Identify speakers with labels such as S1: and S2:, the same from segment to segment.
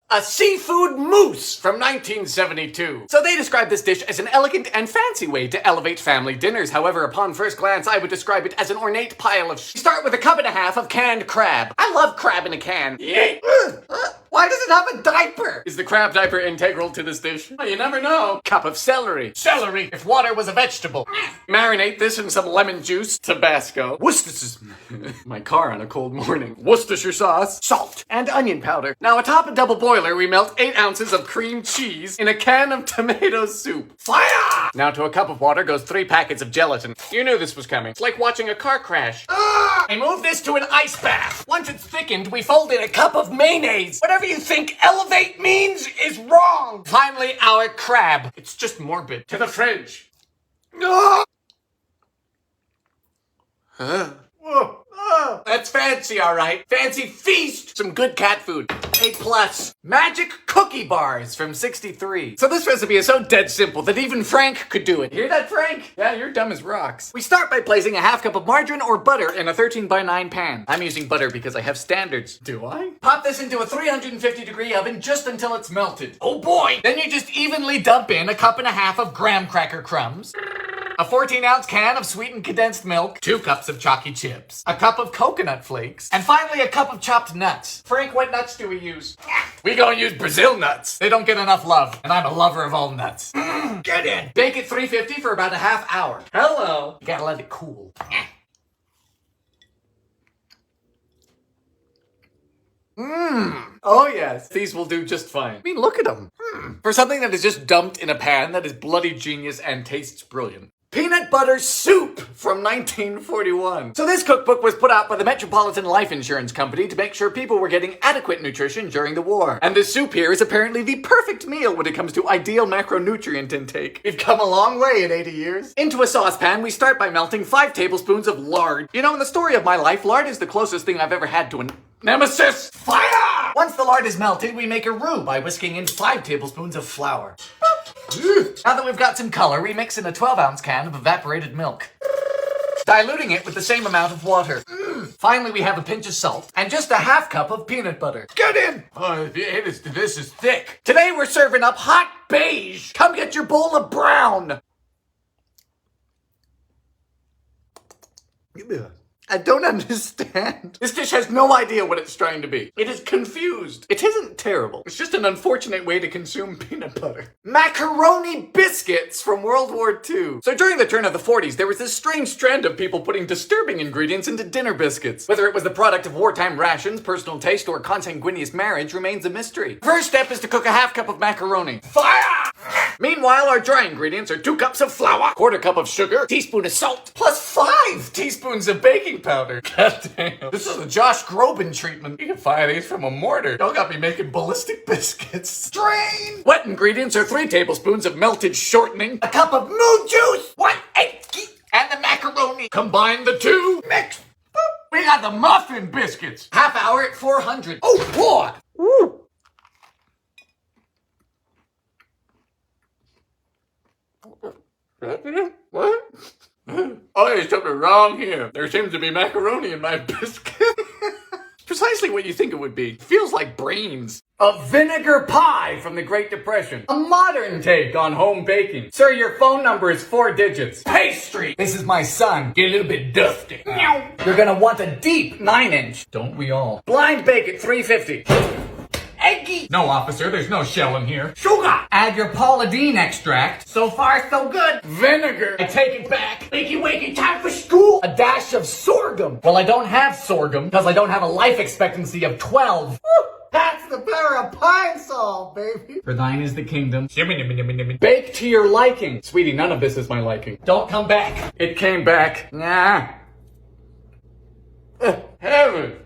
S1: A seafood mousse from 1972. So they describe this dish as an elegant and fancy way to elevate family dinners. However, upon first glance, I would describe it as an ornate pile of Start with a cup and a half of canned crab. I love crab in a can. Yay! Why does it have a diaper? Is the crab diaper integral to this dish? Well, you never know. Cup of celery. Celery, if water was a vegetable. Marinate this in some lemon juice. Tabasco. Worcestershire. My car on a cold morning. Worcestershire sauce. Salt. And onion powder. Now atop a double boiler, we melt 8 ounces of cream cheese in a can of tomato soup. Fire! Now to a cup of water goes 3 packets of gelatin. You knew this was coming. It's like watching a car crash. I move this to an ice bath. Once it's thickened, we fold in a cup of mayonnaise. Whatever you think elevate means is wrong. Finally, our crab. It's just morbid. To the fridge. Whoa. That's fancy, all right. Fancy feast. Some good cat food. A+. Magic cookie bars from 63. So this recipe is so dead simple that even Frank could do it. Hear that, Frank? Yeah, you're dumb as rocks. We start by placing a half cup of margarine or butter in a 13x9 pan. I'm using butter because I have standards. Do I? Pop this into a 350-degree oven just until it's melted. Oh boy! Then you just evenly dump in a cup and a half of graham cracker crumbs, a 14-ounce can of sweetened condensed milk, 2 cups of chalky chips, a cup of coconut flakes, and finally a cup of chopped nuts. Frank, what nuts do we use? We gonna use Brazil nuts. They don't get enough love, and I'm a lover of all nuts. Get in. Bake at 350 for about a half hour. Hello. You gotta let it cool. Oh yes, these will do just fine. I mean, look at them. For something that is just dumped in a pan, that is bloody genius and tastes brilliant. Peanut butter soup from 1941. So this cookbook was put out by the Metropolitan Life Insurance Company to make sure people were getting adequate nutrition during the war. And this soup here is apparently the perfect meal when it comes to ideal macronutrient intake. We've come a long way in 80 years. Into a saucepan, we start by melting 5 tablespoons of lard. You know, in the story of my life, lard is the closest thing I've ever had to an nemesis. Fire! Once the lard is melted, we make a roux by whisking in 5 tablespoons of flour. Now that we've got some color, we mix in a 12-ounce can of evaporated milk, diluting it with the same amount of water. Finally, we have a pinch of salt and just a half cup of peanut butter. Get in! Oh, this is thick. Today we're serving up hot beige. Come get your bowl of brown. I don't understand. This dish has no idea what it's trying to be. It is confused. It isn't terrible. It's just an unfortunate way to consume peanut butter. Macaroni biscuits from World War II. So during the turn of the 40s, there was this strange trend of people putting disturbing ingredients into dinner biscuits. Whether it was the product of wartime rations, personal taste, or consanguineous marriage remains a mystery. First step is to cook a half cup of macaroni. Fire! Meanwhile, our dry ingredients are 2 cups of flour, 1/4 cup of sugar, teaspoon of salt, plus 5 teaspoons of baking powder. God damn. This is a Josh Groban treatment. You can fire these from a mortar. Y'all got me making ballistic biscuits. Strain! Wet ingredients are 3 tablespoons of melted shortening, a cup of moo juice, 1 egg, and the macaroni. Combine the two. Mix. Boop. We got the muffin biscuits. Half hour at 400. Oh, boy! Woo. What? Oh, there's something wrong here. There seems to be macaroni in my biscuit. Precisely what you think it would be. Feels like brains. A vinegar pie from the Great Depression. A modern take on home baking. Sir, your phone number is 4 digits. Pastry. This is my son. Get a little bit dusty. You're gonna want a deep 9-inch. Don't we all? Blind bake at 350. Eggy. No, officer, there's no shell in here. Sugar. Add your Paula Deen extract. So far, so good. Vinegar. I take it back. Wakey, wakey, time for school. A dash of sorghum. Well, I don't have sorghum because I don't have a life expectancy of 12. Woo. That's the power of pine salt, baby. For thine is the kingdom. Bake to your liking. Sweetie, none of this is my liking. Don't come back. It came back. Nah. Heaven.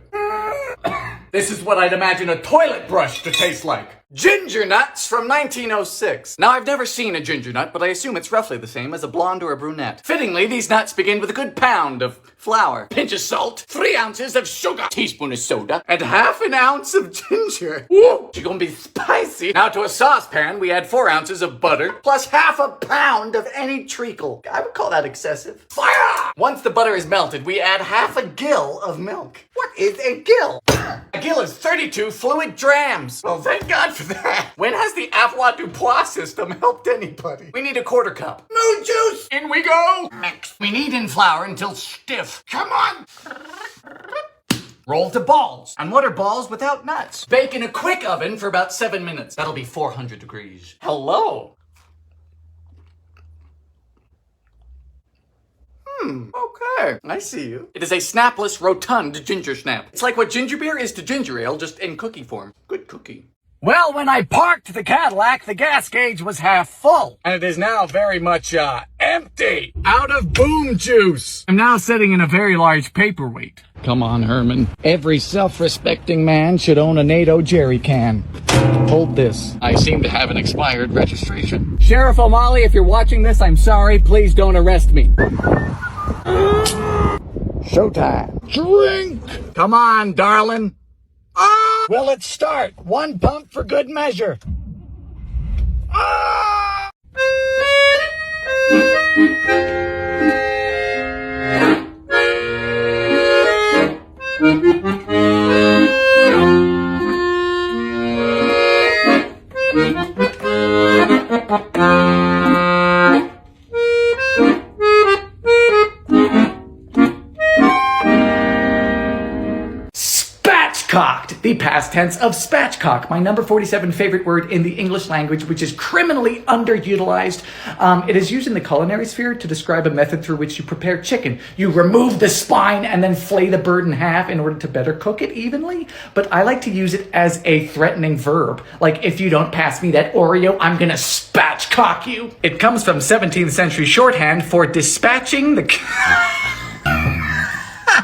S1: This is what I'd imagine a toilet brush to taste like. Ginger nuts from 1906. Now, I've never seen a ginger nut, but I assume it's roughly the same as a blonde or a brunette. Fittingly, these nuts begin with a good pound of flour, pinch of salt, 3 ounces of sugar, teaspoon of soda, and ½ an ounce of ginger. Woo! She's gonna be spicy. Now, to a saucepan, we add 4 ounces of butter, plus ½ pound of any treacle. I would call that excessive. Fire! Once the butter is melted, we add ½ a gill of milk. What is a gill? Aguila's 32 fluid drams. Oh, thank God for that. When has the Avoirdupois system helped anybody? We need a quarter cup. Moon juice. In we go. Mix. We knead in flour until stiff. Come on. Roll to balls. And what are balls without nuts? Bake in a quick oven for about 7 minutes. That'll be 400 degrees. Hello. Okay. I see you. It is a snapless, rotund ginger snap. It's like what ginger beer is to ginger ale, just in cookie form. Good cookie.
S2: Well, when I parked the Cadillac, the gas gauge was half full. And it is now very much, empty. Out of boom juice. I'm now sitting in a very large paperweight. Come on, Herman. Every self-respecting man should own a NATO jerry can. Hold this. I seem to have an expired registration. Sheriff O'Malley, if you're watching this, I'm sorry. Please don't arrest me. Showtime. Drink! Come on, darling. Ah! Will it start? One pump for good measure. Ah!
S1: Spatchcocked, the past tense of spatchcock, my number 47 favorite word in the English language, which is criminally underutilized. It is used in the culinary sphere to describe a method through which you prepare chicken. You remove the spine and then flay the bird in half in order to better cook it evenly. But I like to use it as a threatening verb. Like, if you don't pass me that Oreo, I'm gonna spatchcock you. It comes from 17th century shorthand for dispatching the...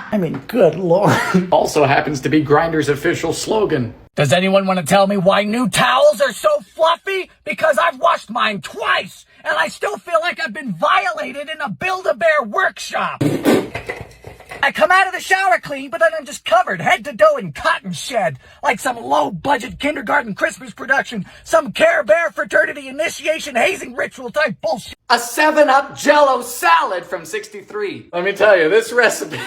S1: I mean, good Lord. Also happens to be Grindr's official slogan.
S2: Does anyone want to tell me why new towels are so fluffy? Because I've washed mine twice, and I still feel like I've been violated in a Build-A-Bear workshop. I come out of the shower clean, but then I'm just covered head to toe in cotton shed, like some low-budget kindergarten Christmas production, some Care Bear fraternity initiation hazing ritual type bullshit.
S1: A 7-Up Jell-O salad from 63. Let me tell you, this recipe...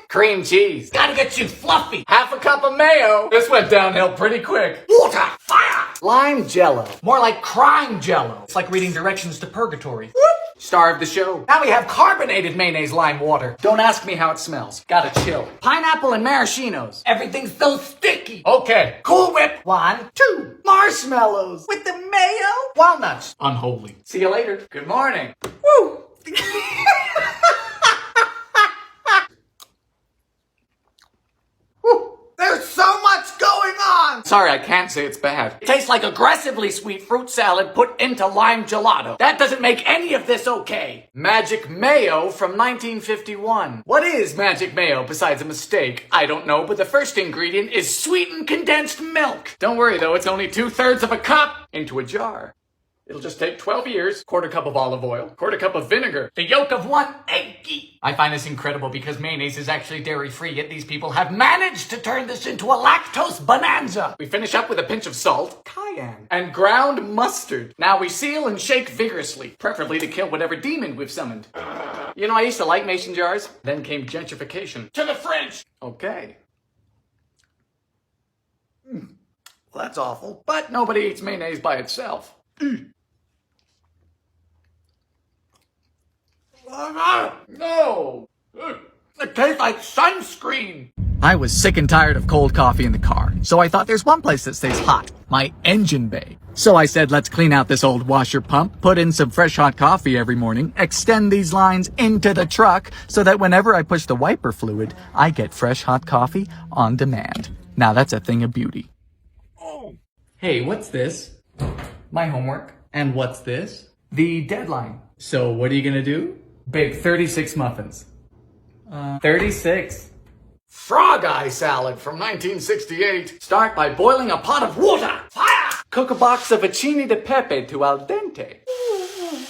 S1: Cream cheese.
S2: Gotta get you fluffy.
S1: Half a cup of mayo. This went downhill pretty quick.
S2: Water. Fire.
S1: Lime Jell-O. More like crime Jell-O. It's like reading directions to purgatory. Whoop. Star of the show. Now we have carbonated mayonnaise lime water. Don't ask me how it smells. Gotta chill. Pineapple and maraschinos.
S2: Everything's so sticky.
S1: Okay.
S2: Cool Whip.
S1: 1, 2. Marshmallows. With the mayo. Walnuts. Unholy. See you later. Good morning. Woo. There's so much going on! Sorry, I can't say it's bad.
S2: It tastes like aggressively sweet fruit salad put into lime gelato. That doesn't make any of this okay.
S1: Magic mayo from 1951. What is magic mayo besides a mistake? I don't know, but the first ingredient is sweetened condensed milk. Don't worry though, it's only 2/3 of a cup into a jar. It'll just take 12 years, quarter cup of olive oil, quarter cup of vinegar, the yolk of 1 egg. I find this incredible because mayonnaise is actually dairy-free, yet these people have managed to turn this into a lactose bonanza. We finish up with a pinch of salt, cayenne, and ground mustard. Now we seal and shake vigorously, preferably to kill whatever demon we've summoned. You know, I used to like mason jars, then came gentrification.
S2: To the fridge.
S1: Okay. Well, that's awful, but nobody eats mayonnaise by itself. No! It tastes like sunscreen! I was sick and tired of cold coffee in the car, so I thought there's one place that stays hot, my engine bay. So I said, let's clean out this old washer pump, put in some fresh hot coffee every morning, extend these lines into the truck, so that whenever I push the wiper fluid, I get fresh hot coffee on demand. Now that's a thing of beauty. Oh. Hey, what's this? My homework. And what's this? The deadline. So what are you gonna do? Bake 36 muffins. 36. Frog eye salad from 1968. Start by boiling a pot of water. Fire! Cook a box of acini de pepe to al dente.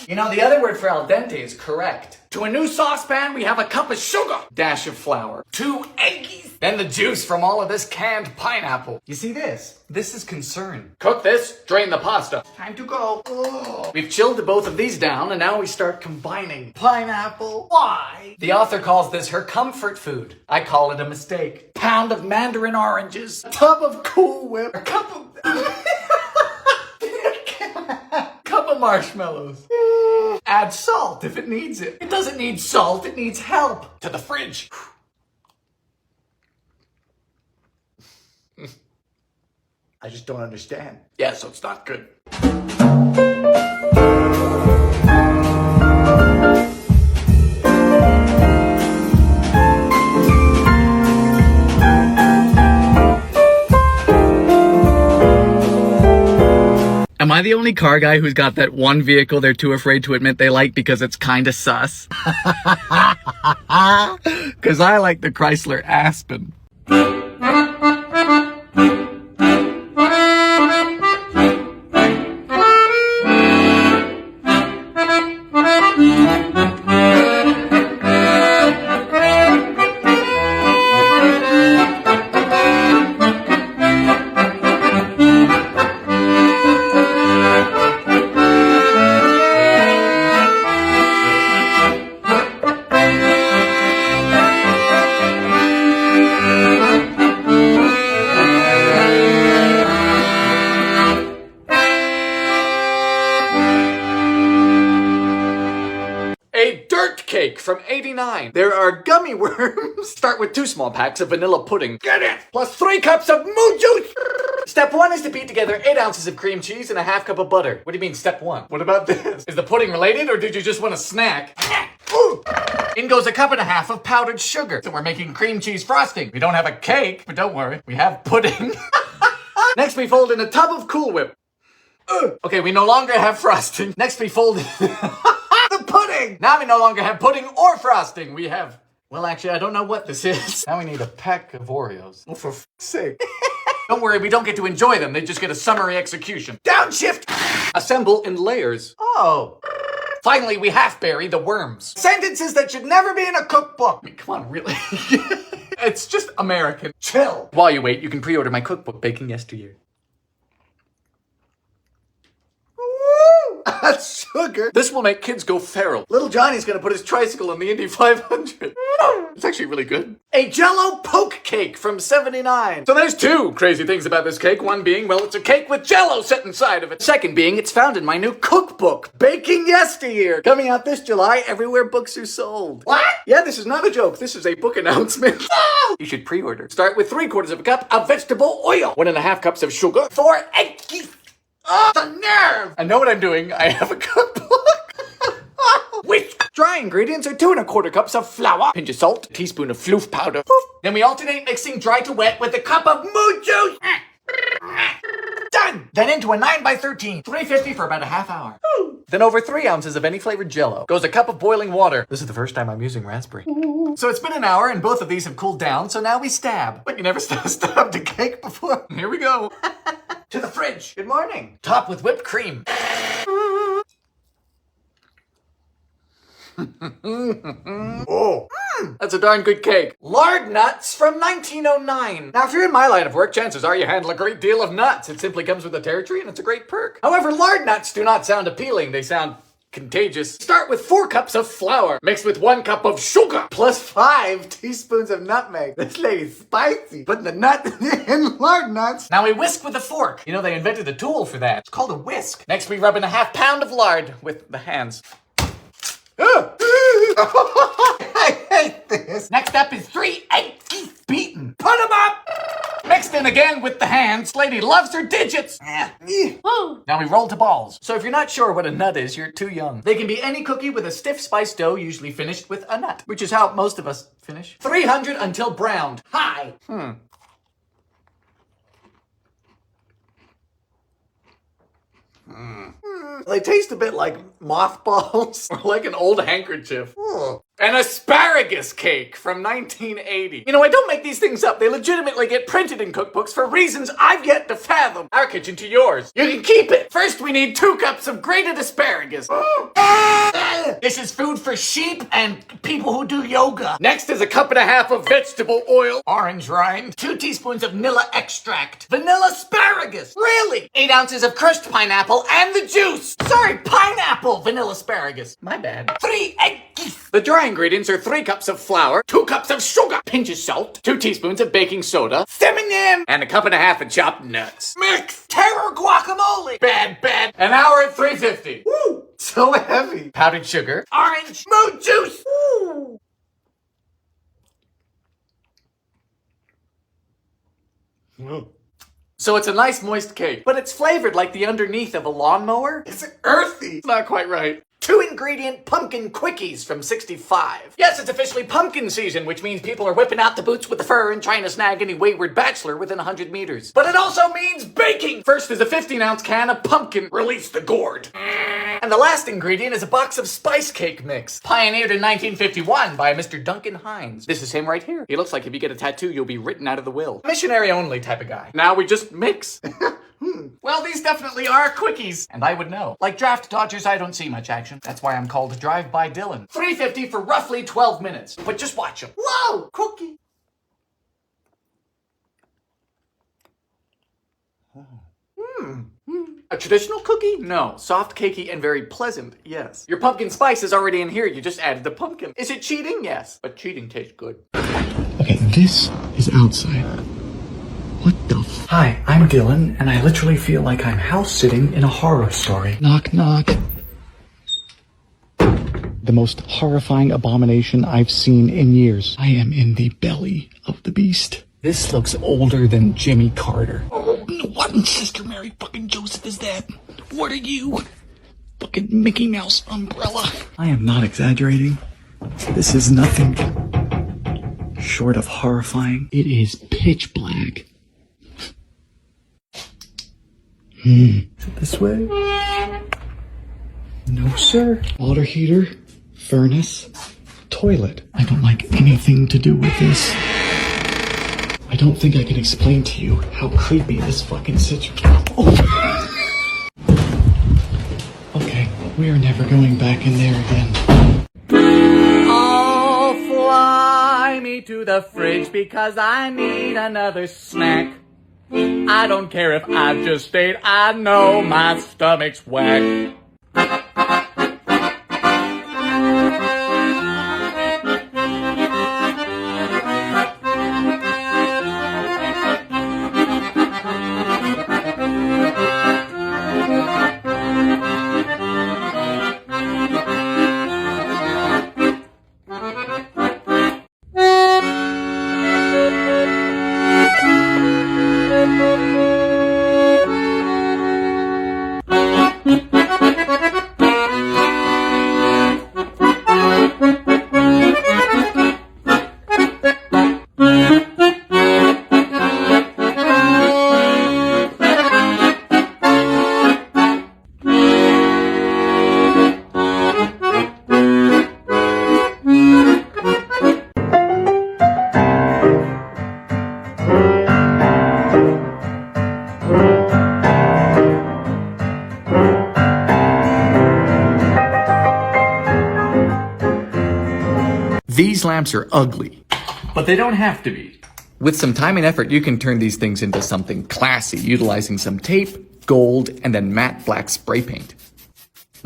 S1: You know, the other word for al dente is correct. To a new saucepan, we have a cup of sugar. Dash of flour. 2 eggies. Then the juice from all of this canned pineapple. You see this? This is concern. Cook this, drain the pasta. Time to go. Oh. We've chilled both of these down, and now we start combining. Pineapple. Why? The author calls this her comfort food. I call it a mistake. Pound of mandarin oranges. A tub of Cool Whip. A cup of... cup of marshmallows. Add salt if it needs it. It doesn't need salt, it needs help. To the fridge. I just don't understand. Yeah, so it's not good.
S2: Am I the only car guy who's got that one vehicle they're too afraid to admit they like because it's kinda sus? Cause I like the Chrysler Aspen.
S1: Cake from 89. There are gummy worms. Start with 2 small packs of vanilla pudding. Get it! Plus 3 cups of moo juice. Step 1 is to beat together 8 ounces of cream cheese and a half cup of butter. What do you mean step 1? What about this? Is the pudding related or did you just want a snack? Ooh. In goes a cup and a half of powdered sugar. So we're making cream cheese frosting. We don't have a cake, but don't worry, we have pudding. Next we fold in a tub of Cool Whip. Okay, we no longer have frosting. Next we fold in the pudding. Now we no longer have pudding or frosting. We have, well, actually, I don't know what this is. Now we need a pack of Oreos. Oh, for f***'s sake. Don't worry, we don't get to enjoy them. They just get a summary execution. Downshift. Assemble in layers. Oh. Finally, we half bury the worms. Sentences that should never be in a cookbook. I mean, come on, really? It's just American. Chill. While you wait, you can pre-order my cookbook, Baking Yesteryear. That's sugar. This will make kids go feral. Little Johnny's gonna put his tricycle in the Indy 500. It's actually really good. A Jell-O poke cake from 79. So there's 2 crazy things about this cake. One being, well, it's a cake with Jell-O set inside of it. Second being, it's found in my new cookbook, Baking Yesteryear. Coming out this July, everywhere books are sold. What? Yeah, this is not a joke. This is a book announcement. You should pre-order. Start with 3/4 of a cup of vegetable oil. 1.5 cups of sugar. 4 eggs. Oh, the nerve! I know what I'm doing. I have a cookbook. Whisk. Dry ingredients are 2.25 cups of flour, pinch of salt, a teaspoon of floof powder. Then we alternate mixing dry to wet with a cup of moo juice. Done! Then into a 9x13, 350 for about a half hour. Then over 3 ounces of any flavored Jell-O goes a cup of boiling water. This is the first time I'm using raspberry. So it's been an hour and both of these have cooled down, so now we stab. But you never stabbed a cake before. Here we go. To the fridge. Good morning. Top with whipped cream. Oh, that's a darn good cake. Lard nuts from 1909. Now, if you're in my line of work, chances are you handle a great deal of nuts. It simply comes with the territory and it's a great perk. However, lard nuts do not sound appealing. They sound contagious. Start with 4 cups of flour, mixed with 1 cup of sugar, plus 5 teaspoons of nutmeg. This lady's spicy. Putting the nut in lard nuts. Now we whisk with a fork. You know, they invented a tool for that. It's called a whisk. Next, we rub in a ½ pound of lard with the hands. I hate this. Next up is 3 eggs beaten. Put them up. Mixed in again with the hands. Lady loves her digits. Now we roll to balls. So if you're not sure what a nut is, you're too young. They can be any cookie with a stiff spiced dough, usually finished with a nut, which is how most of us finish. 300 until browned. High. They taste a bit like mothballs or like an old handkerchief. An asparagus cake from 1980. You know, I don't make these things up. They legitimately get printed in cookbooks for reasons I've yet to fathom. Our kitchen to yours. You can keep it. First, we need 2 cups of grated asparagus. This is food for sheep and people who do yoga. Next is a 1.5 cups of vegetable oil. Orange rind. 2 teaspoons of vanilla extract. Vanilla asparagus. Really? 8 ounces of crushed pineapple and the juice. Sorry, pineapple. Vanilla asparagus. My bad. 3 eggs. The dry ingredients are 3 cups of flour, 2 cups of sugar, pinch of salt, 2 teaspoons of baking soda, cinnamon, and a 1.5 cups of chopped nuts. Mix! Terror guacamole! Bad. An hour at 350. Woo! So heavy. Powdered sugar. Orange. Moon juice. Woo! So it's a nice moist cake, but it's flavored like the underneath of a lawnmower. It's earthy. It's not quite right. 2-ingredient pumpkin quickies from 65. Yes, it's officially pumpkin season, which means people are whipping out the boots with the fur and trying to snag any wayward bachelor within 100 meters. But it also means baking! First is a 15-ounce can of pumpkin. Release the gourd. And the last ingredient is a box of spice cake mix. Pioneered in 1951 by Mr. Duncan Hines. This is him right here. He looks like if you get a tattoo, you'll be written out of the will. Missionary only type of guy. Now we just mix. Well, these definitely are quickies. And I would know. Like draft dodgers, I don't see much action. That's why I'm called Drive-By Dylan. 350 for roughly 12 minutes. But just watch them. Whoa! Cookie! A traditional cookie? No. Soft, cakey, and very pleasant, yes. Your pumpkin spice is already in here. You just added the pumpkin. Is it cheating? Yes. But cheating tastes good.
S2: Okay, this is outside. What the f-
S3: Hi, I'm Dylan, and I literally feel like I'm house-sitting in a horror story.
S2: Knock, knock. The most horrifying abomination I've seen in years. I am in the belly of the beast.
S3: This looks older than Jimmy Carter.
S2: Oh, what in Sister Mary fucking Joseph is that? What are you? Fucking Mickey Mouse umbrella.
S3: I am not exaggerating. This is nothing short of horrifying.
S2: It is pitch black.
S3: Is it this way? No, sir.
S2: Water heater, furnace, toilet. I don't like anything to do with this. I don't think I can explain to you how creepy this fucking situation. Oh. Okay, we are never going back in there again.
S1: Oh, fly me to the fridge because I need another snack. I don't care if I've just ate, I know my stomach's whack. These lamps are ugly, but they don't have to be. With some time and effort, you can turn these things into something classy, utilizing some tape, gold, and then matte black spray paint.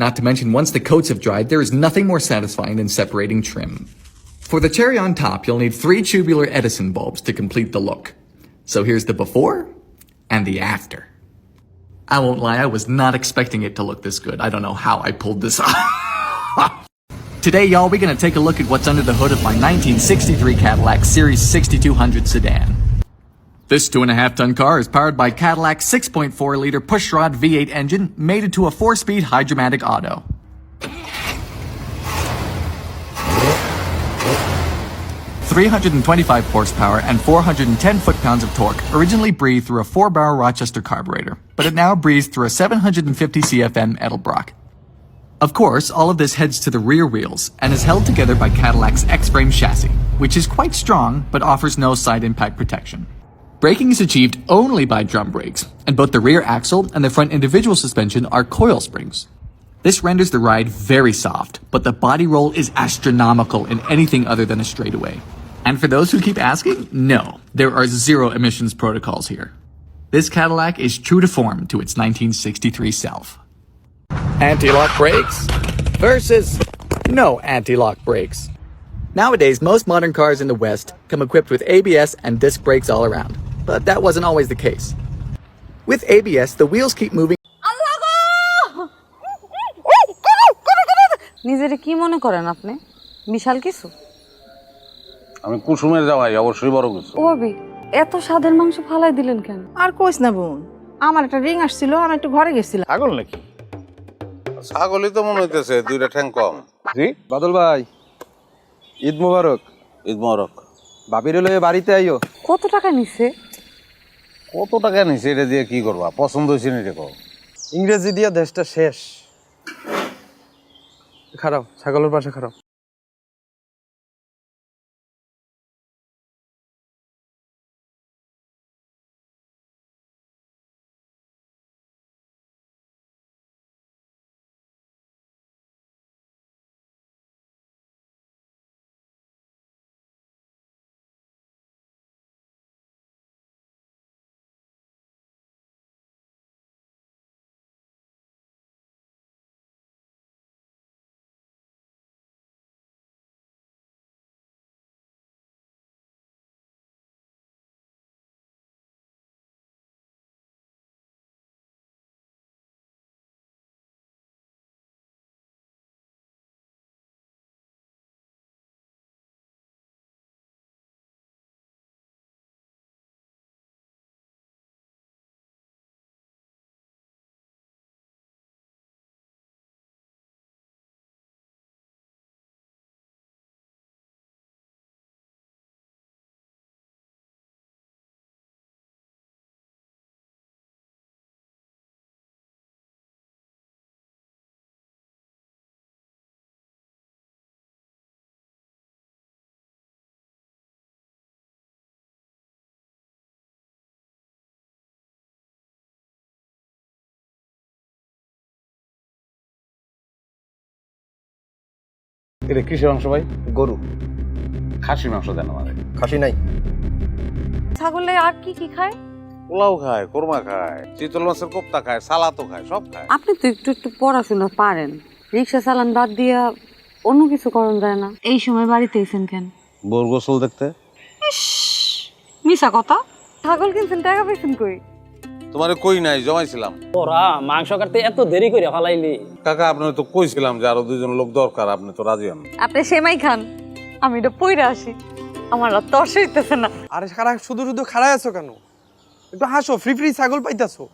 S1: Not to mention, once the coats have dried, there is nothing more satisfying than separating trim. For the cherry on top, you'll need 3 tubular Edison bulbs to complete the look. So here's the before and the after. I won't lie, I was not expecting it to look this good. I don't know how I pulled this off. Today, y'all, we're gonna take a look at what's under the hood of my 1963 Cadillac Series 6200 sedan. This 2.5-ton car is powered by Cadillac's 6.4-liter pushrod V8 engine, mated to a 4-speed hydromatic auto. .325 horsepower and 410 foot-pounds of torque originally breathed through a 4-barrel Rochester carburetor, but it now breathes through a 750 CFM Edelbrock.
S3: Of course, all of this heads to the rear wheels and is held together by Cadillac's X-frame chassis, which is quite strong but offers no side impact protection. Braking is achieved only by drum brakes, and both the rear axle and the front individual suspension are coil springs. This renders the ride very soft, but the body roll is astronomical in anything other than a straightaway. And for those who keep asking, no, there are zero emissions protocols here. This Cadillac is true to form to its 1963 self.
S2: Anti-lock brakes versus no anti-lock brakes.
S3: Nowadays, most modern cars in the West come equipped with ABS and disc brakes all around, but that wasn't always the case. With ABS, the wheels keep moving.
S4: নিজেরে কি মনে করেন আপনি? বিশাল কিছু?
S5: আমি কুসুমের জামাই, অবশ্যই বড় কিছু।
S4: ও ভাবি, এত স্বাদের মাংস ফালাই দিলেন কেন?
S6: আর কইস না বোন, আমার একটা রিং আসছিল, আমি একটু ঘরে গেছিলাম।
S5: ছাগল নাকি? ছাগলই তো মনে হইতেছে, দুইটা ঠ্যাং কম। জি
S7: বাদল ভাই, ঈদ মোবারক।
S5: ঈদ মোবারক।
S7: বাপির লয়ে বাড়িতে আইও।
S4: কত টাকা নিছে?
S5: কত টাকা নিছে এটা দিয়ে কি করবা? পছন্দ হয়েছে নি দেখো।
S7: ইংরেজি দিয়া দেশটা শেষ। খারাপ, ছাগলের পাশে খারাপ।
S5: এটা কিসের মাংস ভাই?
S7: গরু।
S5: খাসির মাংস দেন আমারে।
S7: খাসি নাই।
S4: ছাগলে আর কি কি খায়?
S5: পোলাও খায়, কোরমা খায়, চিতল মাছের কোপ্তা খায়, সালাদও খায়, সব খায়।
S4: আপনি তো একটু একটু পড়াশোনা পারেন, রিক্সা চালান বাদ দিয়া অন্য কিছু করন যায় না? এই সময় বাড়িতে এসেন কেন?
S5: বোর গোসল দেখতে।
S4: মিশা কথা। ছাগল কিনছেন, টাকা পেয়েছেন কই?
S5: তোমারে কই নাই, জমাইছিলাম।
S8: তোরা মাংস কাটতে এত দেরি করে ফালাইলি?
S5: কাকা আপনার তো কইছিলাম যে আরো দুইজন লোক দরকার, আপনি তো রাজি হন।
S4: আপনি সেমাই খান, আমি এটা পইরা আসি, আমার আর তর্স হইতেছে না।
S7: আরে সারা শুধু শুধু খাড়ায় আছো কেন? একটু হাসো, ফ্রি ফ্রি ছাগল পাইতাছো।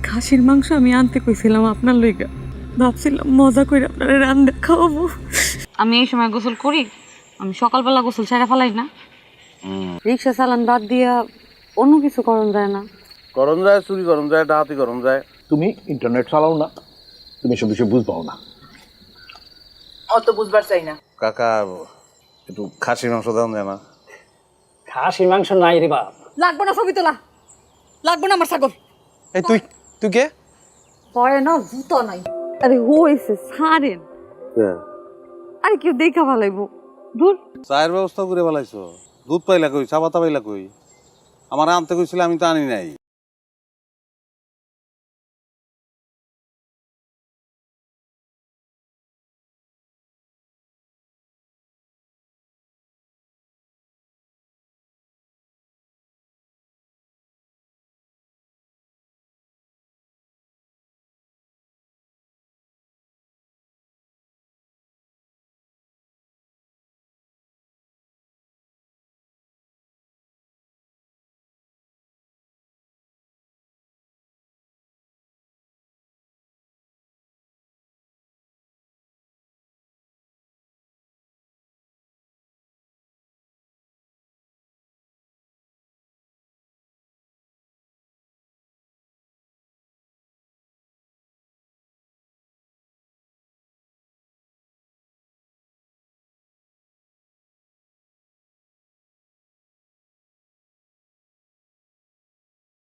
S4: খাসির মাংস আমি আনতে কইছিলাম আপনার লইগা, ভাবছিলাম মজা করে আপনারা রান্না খাওয়াবো। আমি এই সময় গোসল করি, আমি সকালবেলা গোসল ছেড়ে ফেলাই না। রিক্সা চালান বাদ দিয়া অন্য কিছু করণ যায় না?
S5: গরম যায়, চুরি গরম যায়, ডাহাতি গরম যায়।
S9: তুমি ইন্টারনেট চালাও না, তুমি সব বিষয় বুঝবাও না।
S10: অত বুঝবার চাই না।
S5: কাকা একটু খাসি মাংস দাম যায় না?
S8: খাসি মাংস নাই রে বাপ।
S10: লাগবো না ছবি তোলা, লাগবো না আমার ছাগল।
S7: এই তুই তুই কে?
S10: পরে না জুতো নাই।
S4: আরে হয়েছে ছাড়েন, আরে কেউ দেখা ভালাইবো। দূর,
S5: চায়ের ব্যবস্থা করে ফেলাইছো? দুধ পাইলা কই, চা পাতা পাইলা কই? আমার আনতে কইছিল, আমি তো আনি নাই।